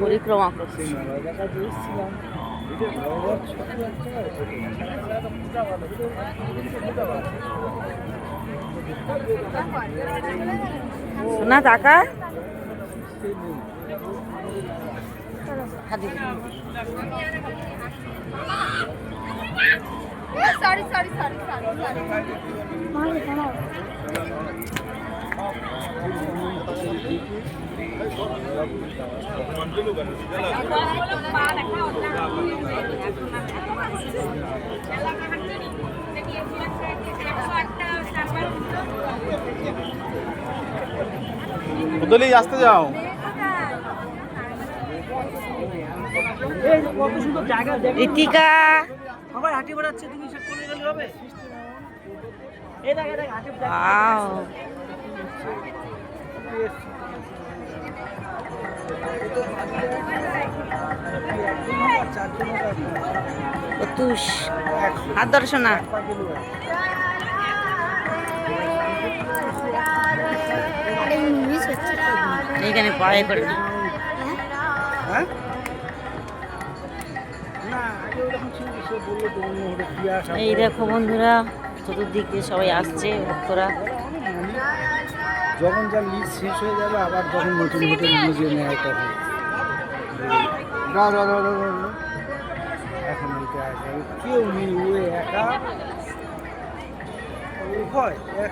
পরিক্রমা করছি। সোনা টাকা সরি সরি সরি সরি বদলেই আসতে যাও। ঋতিকা সবাই হাঁটি বেড়াচ্ছে, তুমি সব চলে গেলে হবে? এই দেখ এই দেখ হাঁটি ওয়াও অতুষ হাত ধরো সোনা। এইখানে পায়ে করে হ্যাঁ এই দেখো বন্ধুরা, চতুর্দিকে সবাই আসছে ভক্তরা। যখন যা লিজ শেষ হয়ে যাবে আবার যখন নতুন হোটেল লিজে নেওয়াটা হবে। এখন এটা কেউ নেই, ও একা, একা